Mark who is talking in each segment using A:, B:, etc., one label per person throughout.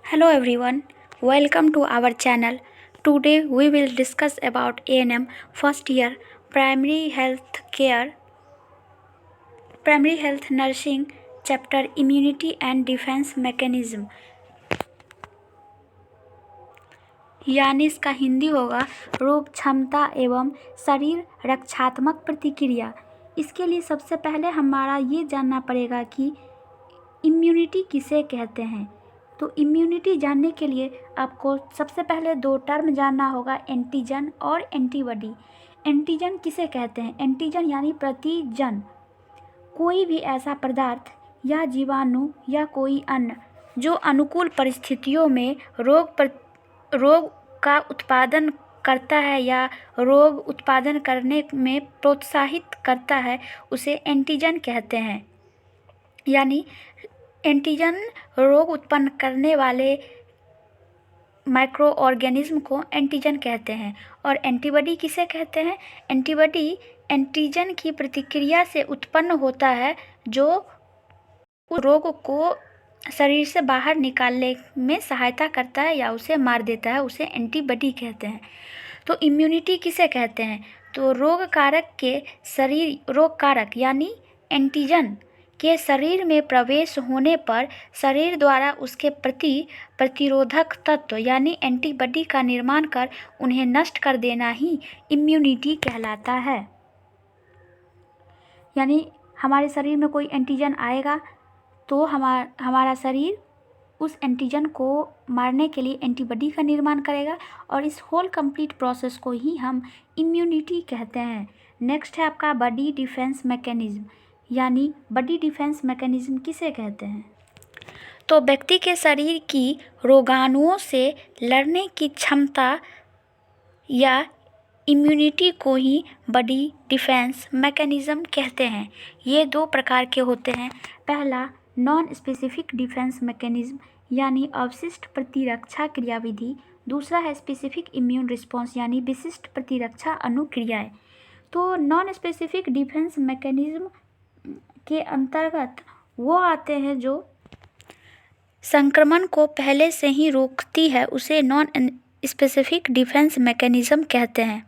A: Hello everyone, welcome to our channel. Today we will discuss about A&M first year primary health nursing chapter immunity and defense mechanism, यानी इसका हिंदी होगा रोग क्षमता एवं शरीर रक्षात्मक प्रतिक्रिया। इसके लिए सबसे पहले हमारा ये जानना पड़ेगा कि इम्यूनिटी किसे कहते हैं। तो इम्यूनिटी जानने के लिए आपको सबसे पहले दो टर्म जानना होगा, एंटीजन और एंटीबॉडी। एंटीजन किसे कहते हैं? एंटीजन यानी प्रतिजन, कोई भी ऐसा पदार्थ या जीवाणु या कोई अन्य जो अनुकूल परिस्थितियों में रोग का उत्पादन करता है या रोग उत्पादन करने में प्रोत्साहित करता है, उसे एंटीजन कहते हैं। यानी एंटीजन रोग उत्पन्न करने वाले माइक्रो ऑर्गेनिज्म को एंटीजन कहते हैं। और एंटीबॉडी किसे कहते हैं? एंटीबॉडी एंटीजन की प्रतिक्रिया से उत्पन्न होता है जो रोग को शरीर से बाहर निकालने में सहायता करता है या उसे मार देता है, उसे एंटीबॉडी कहते हैं। तो इम्यूनिटी किसे कहते हैं? तो रोग कारक यानी एंटीजन के शरीर में प्रवेश होने पर शरीर द्वारा उसके प्रति प्रतिरोधक तत्व यानी एंटीबॉडी का निर्माण कर उन्हें नष्ट कर देना ही इम्यूनिटी कहलाता है। यानी हमारे शरीर में कोई एंटीजन आएगा तो हमारा शरीर उस एंटीजन को मारने के लिए एंटीबॉडी का निर्माण करेगा और इस होल कंप्लीट प्रोसेस को ही हम इम्यूनिटी कहते हैं। नेक्स्ट है आपका बॉडी डिफेंस मैकेनिज्म, यानी बॉडी डिफेंस मैकेनिज्म किसे कहते हैं? तो व्यक्ति के शरीर की रोगाणुओं से लड़ने की क्षमता या इम्यूनिटी को ही बॉडी डिफेंस मैकेनिज्म कहते हैं। ये दो प्रकार के होते हैं। पहला नॉन स्पेसिफिक डिफेंस मैकेनिज्म यानी अवशिष्ट प्रतिरक्षा क्रियाविधि। दूसरा है स्पेसिफिक इम्यून रिस्पॉन्स यानी विशिष्ट प्रतिरक्षा अनुक्रियाएं। तो नॉन स्पेसिफिक डिफेंस मैकेनिज्म के अंतर्गत वो आते हैं जो संक्रमण को पहले से ही रोकती है, उसे नॉन स्पेसिफिक डिफेंस मैकेनिज्म कहते हैं।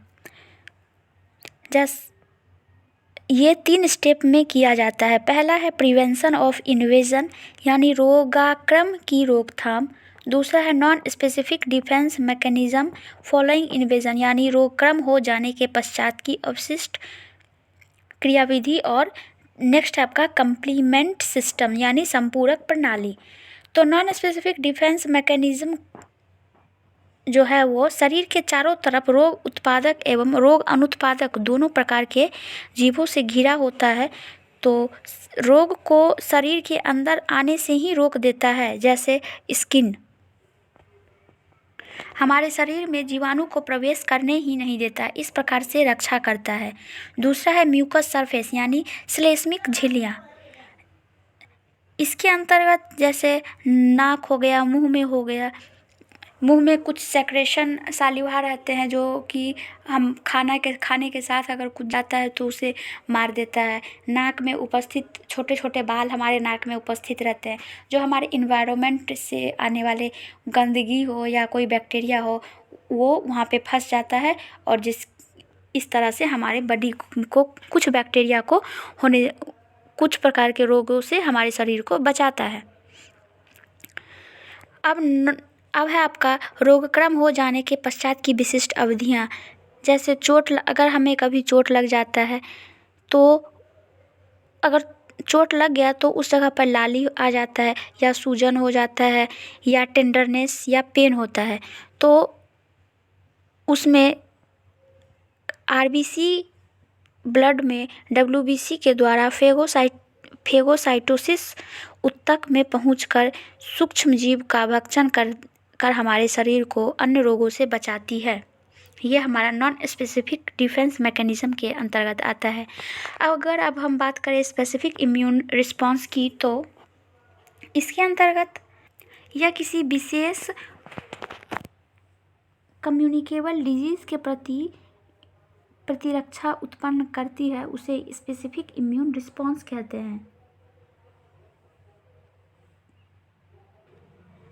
A: ये 3 स्टेप में किया जाता है। पहला है प्रिवेंशन ऑफ इन्वेजन यानी रोगाक्रम की रोकथाम। दूसरा है non specific defence mechanism following invasion यानी रोगक्रम हो जाने के पश्चात की अवशिष्ट क्रियाविधि। और नेक्स्ट है आपका कंप्लीमेंट सिस्टम यानी संपूरक प्रणाली। तो नॉन स्पेसिफिक डिफेंस मैकेनिज्म जो है वो शरीर के चारों तरफ रोग उत्पादक एवं रोग अनुत्पादक दोनों प्रकार के जीवों से घिरा होता है। तो रोग को शरीर के अंदर आने से ही रोक देता है। जैसे स्किन हमारे शरीर में जीवाणु को प्रवेश करने ही नहीं देता, इस प्रकार से रक्षा करता है। दूसरा है म्यूकस सरफेस यानी श्लेष्मिक झिल्लियाँ। इसके अंतर्गत जैसे नाक हो गया, मुंह में कुछ सेक्रेशन सालिवा रहते हैं जो कि हम खाने के साथ अगर कुछ जाता है तो उसे मार देता है। नाक में उपस्थित छोटे छोटे बाल हमारे नाक में उपस्थित रहते हैं जो हमारे इन्वायरमेंट से आने वाले गंदगी हो या कोई बैक्टीरिया हो वो वहाँ पे फंस जाता है और इस तरह से हमारे बॉडी को कुछ प्रकार के रोगों से हमारे शरीर को बचाता है। अब है आपका रोगक्रम हो जाने के पश्चात की विशिष्ट अवधियाँ। जैसे अगर हमें कभी चोट लग जाता है तो अगर चोट लग गया तो उस जगह पर लाली आ जाता है या सूजन हो जाता है या टेंडरनेस या पेन होता है, तो उसमें आरबीसी ब्लड में डब्ल्यूबीसी के द्वारा फेगोसाइटोसिस ऊतक में पहुंचकर सूक्ष्म जीव का भक्षण कर हमारे शरीर को अन्य रोगों से बचाती है। ये हमारा नॉन स्पेसिफिक डिफेंस मैकेनिज्म के अंतर्गत आता है। अब हम बात करें स्पेसिफिक इम्यून रिस्पॉन्स की, तो इसके अंतर्गत यह किसी विशेष कम्युनिकेबल डिजीज के प्रति प्रतिरक्षा उत्पन्न करती है, उसे स्पेसिफिक इम्यून रिस्पॉन्स कहते हैं।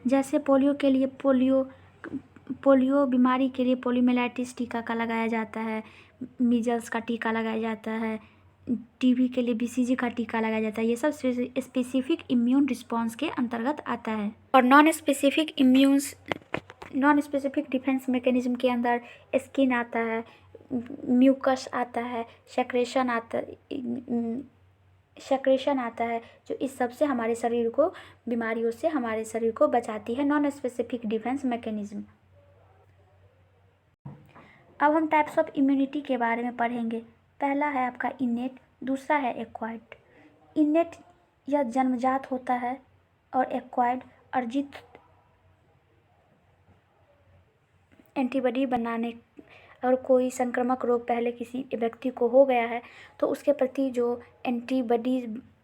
A: जैसे पोलियो के लिए पोलियो बीमारी के लिए पोलियोमाइलाइटिस टीका का लगाया जाता है, मीजल्स का टीका लगाया जाता है, टीबी के लिए बीसीजी का टीका लगाया जाता है। ये सब स्पेसिफिक इम्यून रिस्पॉन्स के अंतर्गत आता है। और नॉन स्पेसिफिक डिफेंस मैकेनिज्म के अंदर स्किन आता है, म्यूकस आता है, सेक्रेशन आता है, जो इस सब से हमारे शरीर को, बीमारियों से हमारे शरीर को बचाती है। Non specific defence mechanism. अब हम टाइप्स ऑफ इम्यूनिटी के बारे में पढ़ेंगे। पहला है आपका इनेट, दूसरा है एक्वायर्ड। इनेट यह जन्मजात होता है और एक्वायर्ड अर्जित एंटीबॉडी बनाने, और कोई संक्रामक रोग पहले किसी व्यक्ति को हो गया है तो उसके प्रति जो एंटीबॉडी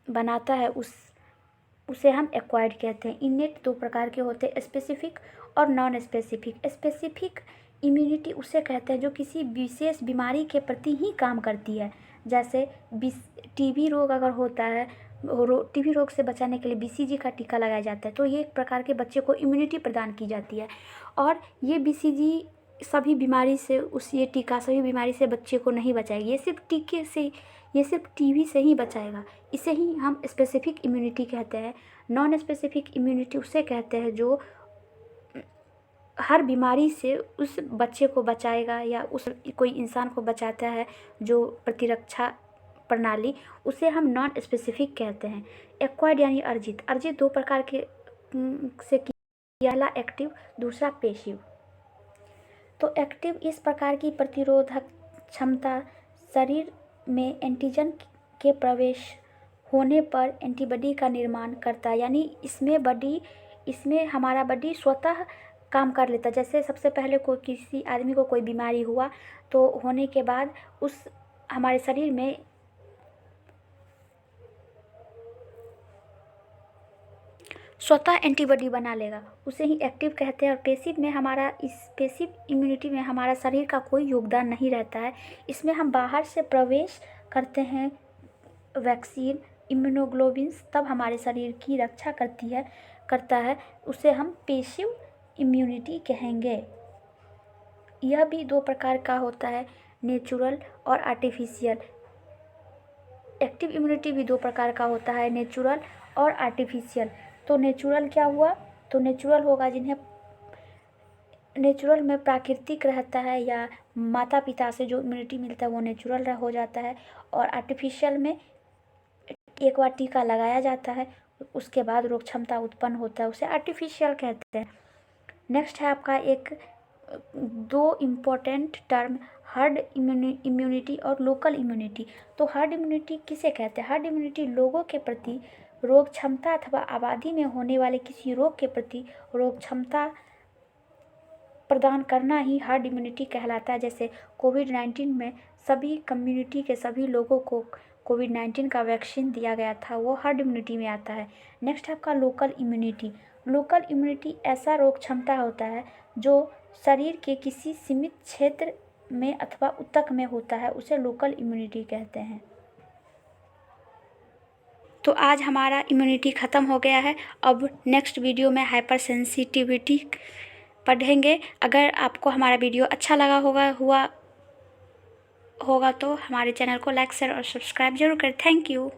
A: बनाता है उसे हम एक्वायर्ड कहते हैं। इनेट दो प्रकार के होते हैं, स्पेसिफिक और नॉन स्पेसिफिक। स्पेसिफिक इम्यूनिटी उसे कहते हैं जो किसी विशेष बीमारी के प्रति ही काम करती है। जैसे टीबी रोग अगर होता है, टीबी रोग से बचाने के लिए बीसीजी का टीका लगाया जाता है, तो ये एक प्रकार के बच्चे को इम्यूनिटी प्रदान की जाती है। और ये बीसीजी सभी बीमारी से ये टीका सभी बीमारी से बच्चे को नहीं बचाएगी, ये सिर्फ टीबी से ही बचाएगा। इसे ही हम स्पेसिफिक इम्यूनिटी कहते हैं। नॉन स्पेसिफिक इम्यूनिटी उसे कहते हैं जो हर बीमारी से उस बच्चे को बचाएगा या उस कोई इंसान को बचाता है जो प्रतिरक्षा प्रणाली, उसे हम नॉन स्पेसिफिक कहते हैं। एक्वायर्ड यानी अर्जित दो प्रकार के से पहला एक्टिव, दूसरा पैसिव। तो एक्टिव इस प्रकार की प्रतिरोधक क्षमता शरीर में एंटीजन के प्रवेश होने पर एंटीबॉडी का निर्माण करता है, यानी इसमें हमारा बॉडी स्वतः काम कर लेता है। जैसे सबसे पहले किसी आदमी को कोई बीमारी हुआ तो होने के बाद हमारे शरीर में स्वतः एंटीबॉडी बना लेगा, उसे ही एक्टिव कहते हैं। और पैसिव इम्यूनिटी में हमारा शरीर का कोई योगदान नहीं रहता है। इसमें हम बाहर से प्रवेश करते हैं वैक्सीन, इम्यूनोग्लोबिन्स, तब हमारे शरीर की रक्षा करता है, उसे हम पैसिव इम्यूनिटी कहेंगे। यह भी दो प्रकार का होता है, नेचुरल और आर्टिफिशियल। एक्टिव इम्यूनिटी भी दो प्रकार का होता है, नेचुरल और आर्टिफिशियल। तो नेचुरल क्या हुआ? तो नेचुरल होगा जिन्हें नेचुरल में प्राकृतिक रहता है या माता पिता से जो इम्यूनिटी मिलता है वो नेचुरल हो जाता है। और आर्टिफिशियल में एक बार टीका लगाया जाता है, उसके बाद रोग क्षमता उत्पन्न होता है, उसे आर्टिफिशियल कहते हैं। नेक्स्ट है आपका दो इम्पोर्टेंट टर्म, हर्ड इम्यूनिटी और लोकल इम्यूनिटी। तो हर्ड इम्यूनिटी किसे कहते हैं? हर्ड इम्यूनिटी लोगों के प्रति रोग क्षमता अथवा आबादी में होने वाले किसी रोग के प्रति रोग क्षमता प्रदान करना ही हर्ड इम्यूनिटी कहलाता है। जैसे कोविड-19 में सभी कम्युनिटी के सभी लोगों को कोविड-19 का वैक्सीन दिया गया था, वो हर्ड इम्यूनिटी में आता है। नेक्स्ट है आपका लोकल इम्यूनिटी। लोकल इम्यूनिटी ऐसा रोग क्षमता होता है जो शरीर के किसी सीमित क्षेत्र में अथवा ऊतक में होता है, उसे लोकल इम्यूनिटी कहते हैं। तो आज हमारा इम्यूनिटी ख़त्म हो गया है। अब नेक्स्ट वीडियो में हाइपर सेंसिटिविटी पढ़ेंगे। अगर आपको हमारा वीडियो अच्छा लगा होगा तो हमारे चैनल को लाइक, शेयर और सब्सक्राइब जरूर करें। Thank you.